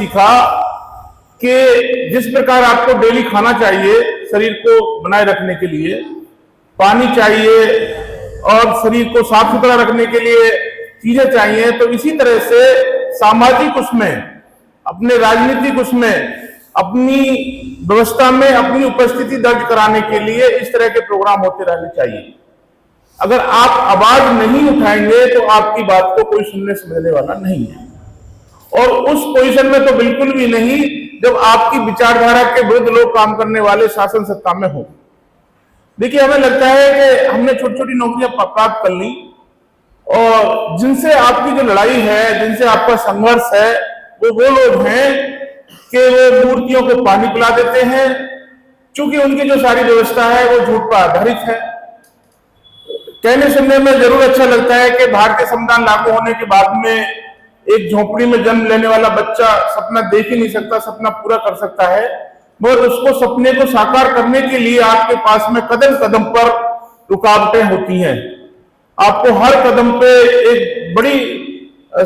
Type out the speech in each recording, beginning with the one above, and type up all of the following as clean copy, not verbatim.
सीखा कि जिस प्रकार आपको डेली खाना चाहिए शरीर को बनाए रखने के लिए, पानी चाहिए और शरीर को साफ सुथरा रखने के लिए चीजें चाहिए, तो इसी तरह से सामाजिक उसमें, अपने राजनीतिक उसमें, अपनी व्यवस्था में अपनी उपस्थिति दर्ज कराने के लिए इस तरह के प्रोग्राम होते रहने चाहिए। अगर आप आवाज नहीं उठाएंगे तो आपकी बात को कोई सुनने समझने वाला नहीं है, और उस पोजीशन में तो बिल्कुल भी नहीं जब आपकी विचारधारा के विरुद्ध लोग काम करने वाले शासन सत्ता में हो। देखिए, हमें लगता है कि हमने छोटी छोटी नौकरियां प्राप्त कर ली, और जिनसे आपकी जो लड़ाई है, जिनसे आपका संघर्ष है, वो लोग हैं कि वो मूर्तियों को पानी पिला देते हैं, क्योंकि उनकी जो सारी व्यवस्था है वो झूठ पर आधारित है। कहने सुनने में जरूर अच्छा लगता है कि भारतीय संविधान लागू होने के बाद में एक झोपड़ी में जन्म लेने वाला बच्चा सपना देख ही नहीं सकता, सपना पूरा कर सकता है, मगर उसको सपने को साकार करने के लिए आपके पास में कदम कदम पर रुकावटें होती हैं। आपको हर कदम पे एक बड़ी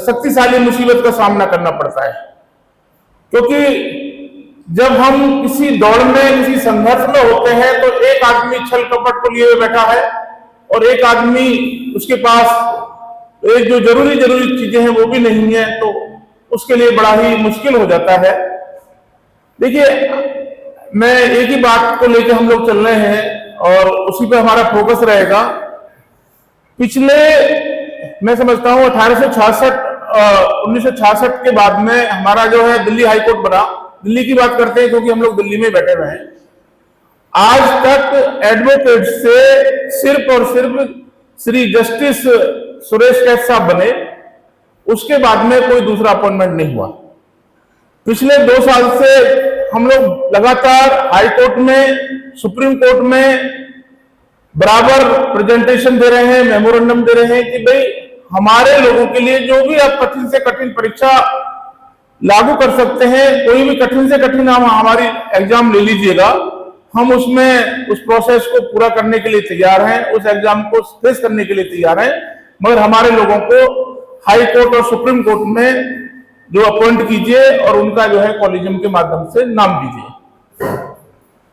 शक्तिशाली मुसीबत का सामना करना पड़ता है, क्योंकि जब हम किसी दौड़ में, किसी संघर्ष में होते हैं तो एक आदमी छल कपट को लिए हुए बैठा है और एक आदमी उसके पास एक जो जरूरी चीजें हैं वो भी नहीं है, तो उसके लिए बड़ा ही मुश्किल हो जाता है। देखिए, मैं एक ही बात को लेकर हम लोग चल रहे हैं और उसी पे हमारा फोकस रहेगा। पिछले, मैं समझता हूं 1966 के बाद में हमारा जो है दिल्ली हाईकोर्ट बना। दिल्ली की बात करते हैं क्योंकि हम लोग दिल्ली में बैठे हुए हैं। आज तक एडवोकेट से सिर्फ और सिर्फ श्री जस्टिस सुरेश कैथ साहब बने, उसके बाद में कोई दूसरा अपॉइंटमेंट नहीं हुआ। पिछले 2 साल से हम लोग लगातार हाई कोर्ट में, सुप्रीम कोर्ट में बराबर प्रेजेंटेशन दे रहे हैं, मेमोरेंडम दे रहे हैं कि भाई हमारे लोगों के लिए जो भी आप कठिन से कठिन परीक्षा लागू कर सकते हैं, कोई भी कठिन से कठिन हम हमारी एग्जाम ले लीजिएगा, हम उसमें उस प्रोसेस को पूरा करने के लिए तैयार हैं, उस एग्जाम को फेस करने के लिए तैयार हैं, मगर हमारे लोगों को हाई कोर्ट और सुप्रीम कोर्ट में जो अपॉइंट कीजिए और उनका जो है कॉलेजियम के माध्यम से नाम दीजिए।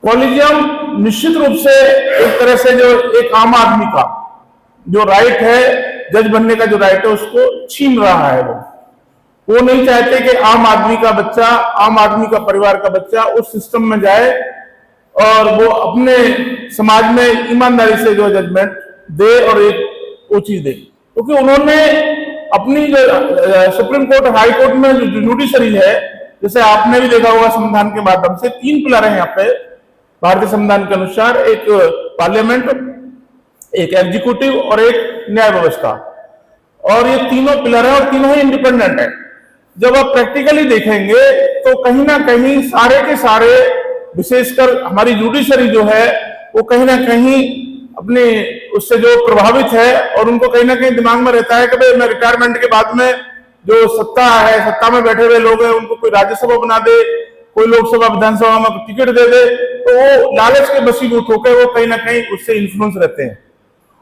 कॉलेजियम निश्चित रूप से एक तरह से जो एक आम आदमी का जो राइट है, जज बनने का जो राइट है, उसको छीन रहा है। वो नहीं चाहते कि आम आदमी का बच्चा, आम आदमी का परिवार का बच्चा उस सिस्टम में जाए और वो अपने समाज में ईमानदारी से जो जजमेंट दे और एक वो चीज दे, क्योंकि उन्होंने अपनी जो सुप्रीम कोर्ट, हाई कोर्ट में जो जुडिशरी है, जैसे आपने भी देखा होगा संविधान के माध्यम से 3 पिलर हैं यहाँ पे भारतीय संविधान के अनुसार, एक पार्लियामेंट, एक एग्जीक्यूटिव और एक न्याय व्यवस्था, और ये तीनों पिलर है और तीनों ही इंडिपेंडेंट है। जब आप प्रैक्टिकली देखेंगे तो कहीं ना कहीं सारे के सारे, विशेषकर हमारी जुडिशरी जो है, वो कहीं ना कहीं अपने उससे जो प्रभावित है, और उनको कहीं ना कहीं दिमाग में रहता है कि भाई मैं रिटायरमेंट के बाद में जो सत्ता है, सत्ता में बैठे हुए लोग हैं, उनको कोई राज्यसभा बना दे, कोई लोकसभा विधानसभा में टिकट दे दे, तो वो लालच के बसीभूत होकर वो कहीं ना कहीं उससे इन्फ्लुएंस रहते हैं।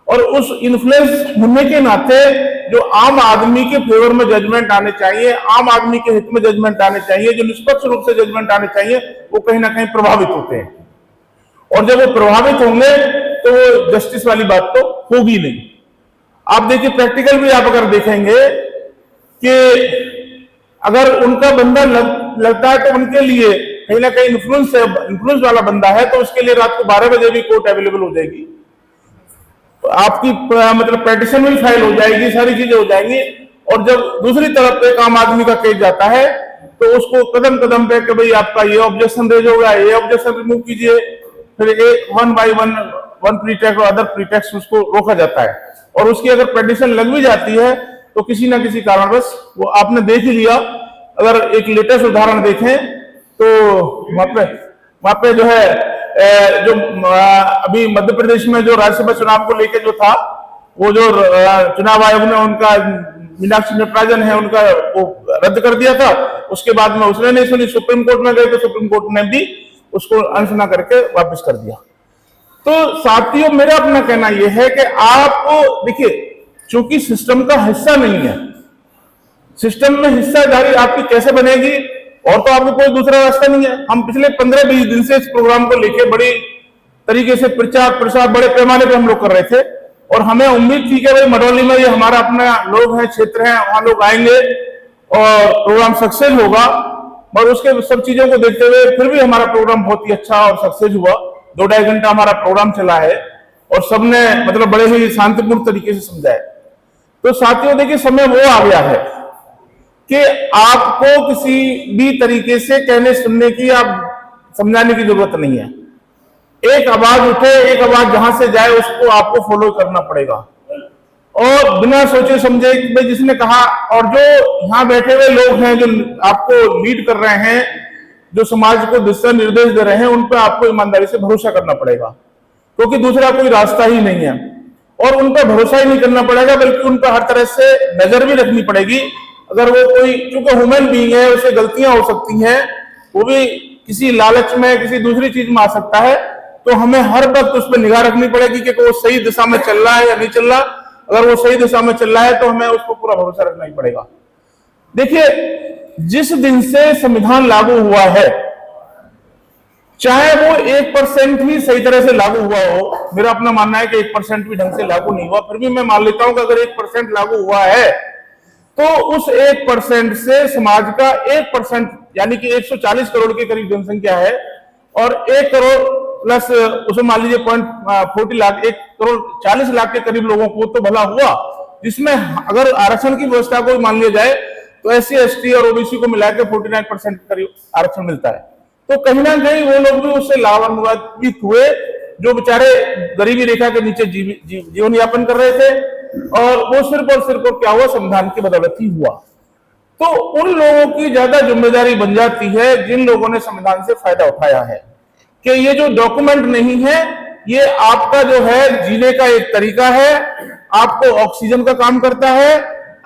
और उस इन्फ्लुएंस होने के नाते जो आम आदमी के फेवर में जजमेंट आने चाहिए, आम आदमी के हित में जजमेंट आने चाहिए, जो निष्पक्ष रूप से जजमेंट आने चाहिए, वो कहीं ना कहीं प्रभावित होते हैं। और जब वो प्रभावित होंगे तो वो जस्टिस वाली बात तो होगी नहीं। आप देखिए, प्रैक्टिकल भी आप अगर देखेंगे कि अगर उनका बंदा लगता है तो उनके लिए कहीं ना कहीं इन्फ्लुएंस वाला बंदा है, तो उसके लिए रात को 12 बजे भी कोर्ट अवेलेबल हो जाएगी, तो आपकी मतलब पेटिशन भी फाइल हो जाएगी, सारी चीजें हो जाएंगी। और जब दूसरी तरफ एक आम आदमी का केस जाता है तो उसको कदम कदम पे कि भाई आपका ये ऑब्जेक्शन रेज होगा, ये ऑब्जेक्शन रिमूव कीजिए, फिर वन बाय वन प्रीटेक्स्ट और अदर प्रीटेक्स्ट उसको रोका जाता है। और उसकी अगर पेटिशन लग भी जाती है तो किसी ना किसी कारणवश, वो आपने देख ही लिया, अगर एक लेटेस्ट उदाहरण देखें तो वहां पे जो है जो अभी मध्य प्रदेश में जो राज्यसभा चुनाव को लेकर जो था, वो जो चुनाव आयोग ने उनका मीनाक्षी नटराजन है उनका वो रद्द कर दिया था, उसके बाद में उसने नहीं सुनी, सुप्रीम कोर्ट में गए तो सुप्रीम कोर्ट ने भी उसको अनसुना करके वापस कर दिया। तो साथियों, मेरा अपना कहना यह है कि आप देखिए, चूंकि सिस्टम का हिस्सा नहीं है, सिस्टम में हिस्सादारी आपकी कैसे बनेगी? और तो आपको कोई दूसरा रास्ता नहीं है। हम पिछले 15-20 दिन से इस प्रोग्राम को लेके बड़ी तरीके से प्रचार प्रसार बड़े पैमाने पर हम लोग कर रहे थे, और हमें उम्मीद थी कि भाई मरौली में ये हमारा अपना लोग हैं, क्षेत्र है, वहां लोग आएंगे और प्रोग्राम सक्सेस होगा। और उसके सब चीजों को देखते हुए फिर भी हमारा प्रोग्राम बहुत ही अच्छा और सक्सेस हुआ। 2-2.5 घंटा हमारा प्रोग्राम चला है और सबने मतलब बड़े ही शांतिपूर्ण तरीके से समझाया। तो साथियों देखिए, समय वो आ गया है कि आपको किसी भी तरीके से कहने सुनने की, आप समझाने की जरूरत नहीं है। एक आवाज उठे, एक आवाज जहां से जाए उसको आपको फॉलो करना पड़ेगा, और बिना सोचे समझे भाई जिसने कहा, और जो यहां बैठे हुए लोग हैं जो आपको लीड कर रहे हैं, जो समाज को दिशा निर्देश दे रहे हैं, उन पर आपको ईमानदारी से भरोसा करना पड़ेगा, क्योंकि दूसरा कोई रास्ता ही नहीं है। और उन पर भरोसा ही नहीं करना पड़ेगा, बल्कि उन पर हर तरह से नजर भी रखनी पड़ेगी। अगर वो कोई, क्योंकि ह्यूमन बीइंग है, उसे गलतियां हो सकती हैं, वो भी किसी लालच में किसी दूसरी चीज में आ सकता है, तो हमें हर वक्त उस पर निगाह रखनी पड़ेगी कि वो सही दिशा में चल रहा है या नहीं चल रहा। अगर वो सही दिशा में चल रहा है तो हमें उस पर पूरा भरोसा रखना ही पड़ेगा। देखिए, जिस दिन से संविधान लागू हुआ है, चाहे वो 1% ही सही तरह से लागू हुआ हो, मेरा अपना मानना है कि 1% भी ढंग से लागू नहीं हुआ, फिर भी मैं मान लेता हूं कि अगर 1% लागू हुआ है तो उस 1% से समाज का 1%, यानी कि 140 करोड़ के करीब जनसंख्या है, और 1 करोड़ प्लस उसे मान लीजिए 40 लाख, 1 करोड़ 40 लाख के करीब लोगों को तो भला हुआ, जिसमें अगर आरक्षण की व्यवस्था को मान लिया जाए तो SC ST और OBC को मिलाकर 49% के करीब आरक्षण मिलता है। तो कहीं ना कहीं वो लोग भी उससे लाभान्वित हुए जो बेचारे गरीबी रेखा के नीचे जीवन यापन कर रहे थे, और वो सिर्फ और सिर्फ क्या हुआ, संविधान की बदौलत ही हुआ। तो उन लोगों की ज्यादा जिम्मेदारी बन जाती है जिन लोगों ने संविधान से फायदा उठाया है, कि ये जो डॉक्यूमेंट नहीं है, ये आपका जो है जीने का एक तरीका है, आपको ऑक्सीजन का काम करता है।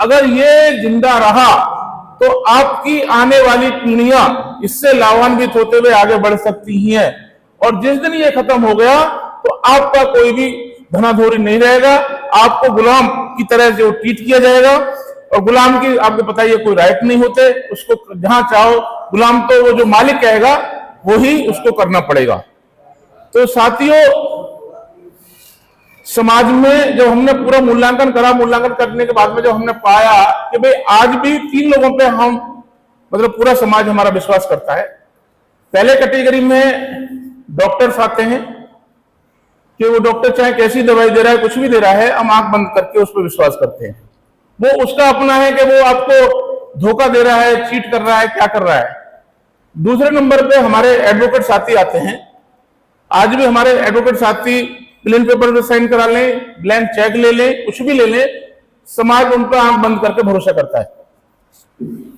अगर ये जिंदा रहा तो आपकी आने वाली पीढ़ियां इससे लाभान्वित होते हुए आगे बढ़ सकती हैं, और जिस दिन ये खत्म हो गया तो आपका कोई भी धनाधोरी नहीं रहेगा, आपको गुलाम की तरह जो ट्रीट किया जाएगा। और गुलाम की आपको पता है कोई राइट नहीं होते, उसको जहां चाहो गुलाम, तो वो जो मालिक कहेगा वही उसको करना पड़ेगा। तो साथियों, समाज में जब हमने पूरा मूल्यांकन करा, मूल्यांकन करने के बाद में जब हमने पाया कि भाई आज भी 3 लोगों पे हम, मतलब पूरा समाज हमारा विश्वास करता है। पहले कैटेगरी में डॉक्टर्स आते हैं कि वो डॉक्टर चाहे कैसी दवाई दे रहा है, कुछ भी दे रहा है, हम आंख बंद करके उस पर विश्वास करते हैं। वो उसका अपना है कि वो आपको धोखा दे रहा है, चीट कर रहा है, क्या कर रहा है। दूसरे नंबर पे हमारे एडवोकेट साथी आते हैं। आज भी हमारे एडवोकेट साथी प्लेन पेपर पे साइन करा लें, ब्लैंक चेक ले लें, कुछ भी ले लें, समाज उन पर आंख बंद करके भरोसा करता है।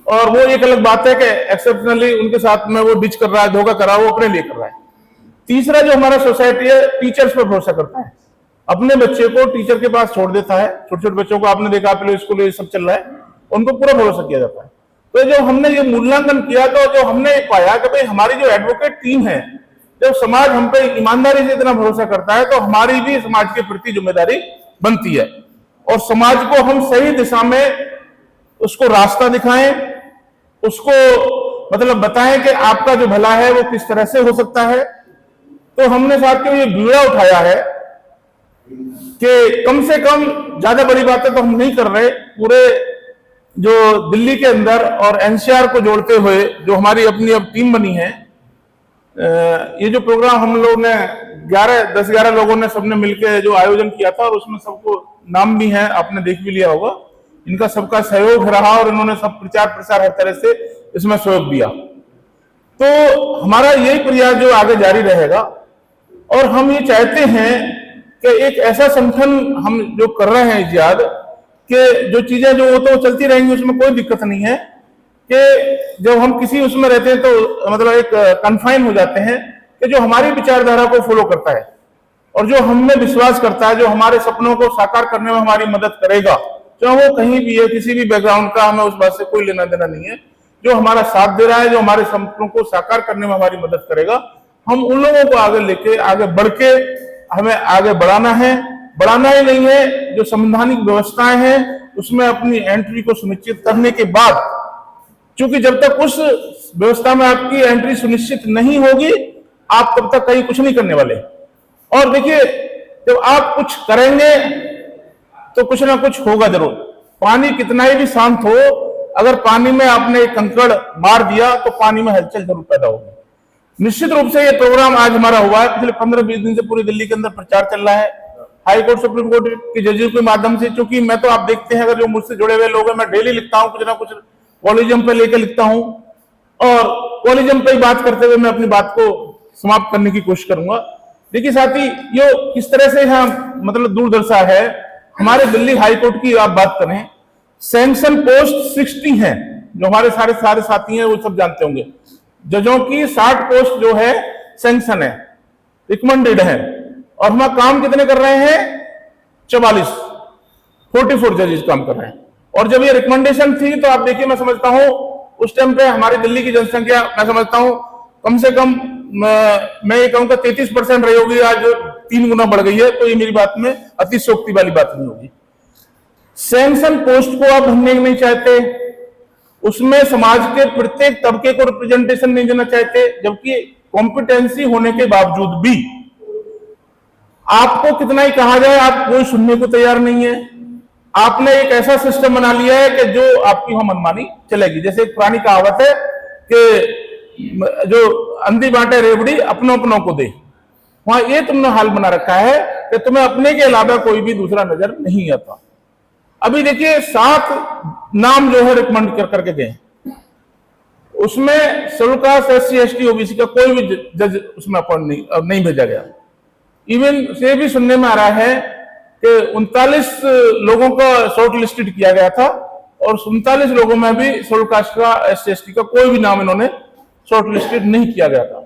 और वो एक अलग बात है कि एक्सेप्शनली उनके साथ में वो डिच कर रहा है, धोखा कर रहा है, वो अपने लिए कर रहा है। तीसरा जो हमारा सोसाइटी है, टीचर्स पर भरोसा करता है, अपने बच्चे को टीचर के पास छोड़ देता है। छोटे छोटे बच्चों को आपने देखा, प्ले स्कूल ये सब चल रहा है, उनको पूरा भरोसा किया जाता है। तो जब हमने ये मूल्यांकन किया तो जो हमने पाया कि भाई हमारी जो एडवोकेट टीम है, जब समाज हम पे ईमानदारी से इतना भरोसा करता है तो हमारी भी समाज के प्रति जिम्मेदारी बनती है, और समाज को हम सही दिशा में उसको रास्ता दिखाएं, उसको मतलब बताएं कि आपका जो भला है वो किस तरह से हो सकता है। तो हमने साथियों ये बीड़ा उठाया है कि कम से कम, ज्यादा बड़ी बातें तो हम नहीं कर रहे, पूरे जो दिल्ली के अंदर और NCR को जोड़ते हुए जो हमारी अपनी अब टीम बनी है, ये जो प्रोग्राम हम लोग ने 10-11 लोगों ने सबने मिलकर जो आयोजन किया था, और उसमें सबको नाम भी है, आपने देख भी लिया होगा, इनका सबका सहयोग रहा और इन्होंने सब प्रचार प्रसार हर तरह से इसमें सहयोग दिया। तो हमारा यही प्रयास जो आगे जारी रहेगा, और हम ये चाहते हैं कि एक ऐसा संगठन हम जो कर रहे हैं इजाद, कि जो चीजें जो वो तो चलती रहेंगी, उसमें कोई दिक्कत नहीं है, कि जब हम किसी उसमें रहते हैं तो मतलब एक कन्फाइन हो जाते हैं कि जो हमारी विचारधारा को फॉलो करता है और जो हमें विश्वास करता है, जो हमारे सपनों को साकार करने में हमारी मदद करेगा, चाहे वो कहीं भी है, किसी भी बैकग्राउंड का, हमें उस बात से कोई लेना देना नहीं है। जो हमारा साथ दे रहा है, जो हमारे सपनों को साकार करने में हमारी मदद करेगा, हम उन लोगों को आगे लेके, आगे बढ़ के हमें आगे बढ़ाना है। बढ़ाना ही नहीं है, जो संवैधानिक व्यवस्थाएं हैं उसमें अपनी एंट्री को सुनिश्चित करने के बाद, क्योंकि जब तक उस व्यवस्था में आपकी एंट्री सुनिश्चित नहीं होगी, आप तब तक कहीं कुछ नहीं करने वाले। और देखिए, जब आप कुछ करेंगे तो कुछ ना कुछ होगा जरूर। पानी कितना ही भी शांत हो, अगर पानी में आपने एक कंकड़ मार दिया तो पानी में हलचल जरूर पैदा होगी। निश्चित रूप से ये प्रोग्राम आज हमारा हुआ है, पिछले 15-20 दिन से पूरी दिल्ली के अंदर प्रचार चल रहा है हाई कोर्ट सुप्रीम कोर्ट के जजेस के माध्यम से। क्योंकि मैं तो, आप देखते हैं, अगर जो मुझसे जुड़े हुए लोग हैं, मैं डेली लिखता हूं, कुछ ना कुछ कॉलिज्म पे लेकर लिखता हूं, और कॉलिज्म पे ही बात करते हुए मैं अपनी बात को समाप्त करने की कोशिश करूंगा। देखिए साथी, ये किस तरह से यहाँ मतलब दूरदर्शा है। हमारे दिल्ली हाई कोर्ट की आप बात करें, सैंक्शन पोस्ट 60 है, जो हमारे सारे साथी हैं वो सब जानते होंगे। जजों की 60 पोस्ट जो है सैंक्शन है, रिकमेंडेड है, और हम काम कितने कर रहे हैं? 44 जजेस काम कर रहे हैं। और जब ये रिकमेंडेशन थी तो आप देखिए, मैं समझता हूं उस टाइम पे हमारी दिल्ली की जनसंख्या, मैं समझता हूं कम से कम, मैं ये कहूंगा 33% रही होगी, आज 3 गुना बढ़ गई है। तो ये मेरी बात में अतिशयोक्ति वाली बात नहीं होगी। सैंक्शन पोस्ट को आप भरने नहीं चाहते, उसमें समाज के प्रत्येक तबके को रिप्रेजेंटेशन नहीं देना चाहते, जबकि कॉम्पिटेंसी होने के बावजूद भी आपको कितना ही कहा जाए, आप कोई सुनने को तैयार नहीं है। आपने एक ऐसा सिस्टम बना लिया है कि जो आपकी वहां मनमानी चलेगी। जैसे एक पुरानी कहावत है कि जो अंधी बांटे रेवड़ी अपनों अपनों को दे, वहां ये तुमने हाल बना रखा है कि तुम्हें अपने के अलावा कोई भी दूसरा नजर नहीं आता। अभी देखिए 7 नाम जो है रिकमेंड करके गए, उसमें schedule caste, SC ST OBC का कोई भी जज उसमें अपॉइंट नहीं भेजा गया। इवन ये भी सुनने में आ रहा है कि 39 लोगों का शॉर्ट लिस्टेड किया गया था, और 39 लोगों में भी शेड्यूल कास्ट का, SC ST का कोई भी नाम इन्होंने शॉर्ट लिस्टेड नहीं किया गया था।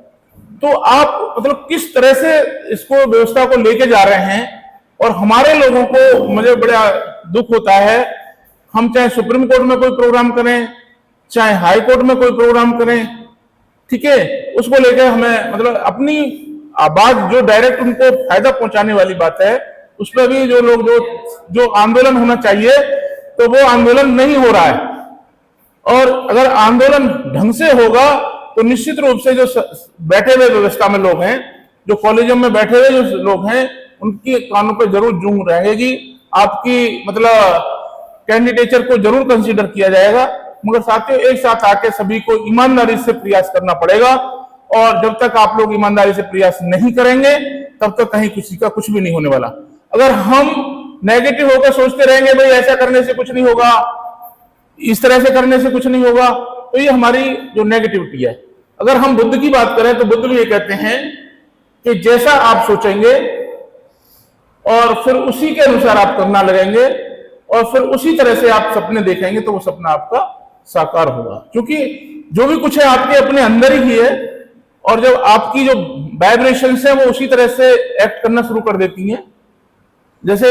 तो आप मतलब किस तरह से इसको व्यवस्था को लेके जा रहे हैं। और हमारे लोगों को, मुझे बड़ा दुख होता है, हम चाहे सुप्रीम कोर्ट में कोई प्रोग्राम करें, चाहे हाई कोर्ट में कोई प्रोग्राम करें, ठीक है, उसको लेकर हमें मतलब अपनी आवाज जो डायरेक्ट उनको फायदा पहुंचाने वाली बात है, उस पर भी जो लोग जो आंदोलन होना चाहिए, तो वो आंदोलन नहीं हो रहा है। और अगर आंदोलन ढंग से होगा तो निश्चित रूप से जो बैठे हुए व्यवस्था में लोग हैं, जो कॉलेजों में बैठे हुए जो लोग हैं, उनकी कानों पर जरूर जूं रहेगी। आपकी मतलब कैंडिडेचर को जरूर कंसीडर किया जाएगा, मगर साथियों एक साथ आके सभी को ईमानदारी से प्रयास करना पड़ेगा। और जब तक आप लोग ईमानदारी से प्रयास नहीं करेंगे, तब तक कहीं किसी का कुछ भी नहीं होने वाला। अगर हम नेगेटिव होकर सोचते रहेंगे भाई ऐसा करने से कुछ नहीं होगा, इस तरह से करने से कुछ नहीं होगा, तो ये हमारी जो नेगेटिविटी है। अगर हम बुद्ध की बात करें तो बुद्ध भी ये कहते हैं कि जैसा आप सोचेंगे और फिर उसी के अनुसार आप करना लगेंगे, और फिर उसी तरह से आप सपने देखेंगे तो वो सपना आपका साकार होगा। क्योंकि जो भी कुछ है आपके अपने अंदर ही है, और जब आपकी जो वाइब्रेशंस है वो उसी तरह से एक्ट करना शुरू कर देती हैं। जैसे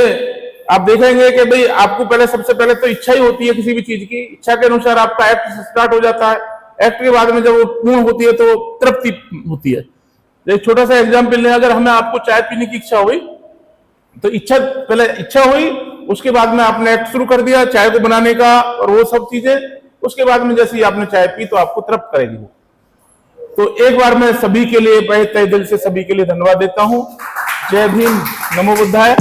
आप देखेंगे कि भाई आपको पहले, सबसे पहले तो इच्छा ही होती है किसी भी चीज की, इच्छा के अनुसार आपका एक्ट स्टार्ट हो जाता है। एक्ट के बाद में जब वो पूर्ण होती है तो तृप्ति होती है। एक छोटा सा एग्जाम्पल लें, अगर हमें आपको चाय पीने की इच्छा हुई, तो इच्छा पहले इच्छा हुई, उसके बाद में आपने एक्ट शुरू कर दिया चाय को बनाने का और वो सब चीजें, उसके बाद में जैसे ही आपने चाय पी तो आपको तृप्त करेगी वो। तो एक बार मैं सभी के लिए तहे दिल से सभी के लिए धन्यवाद देता हूं। जय भीम, नमो बुद्धाय।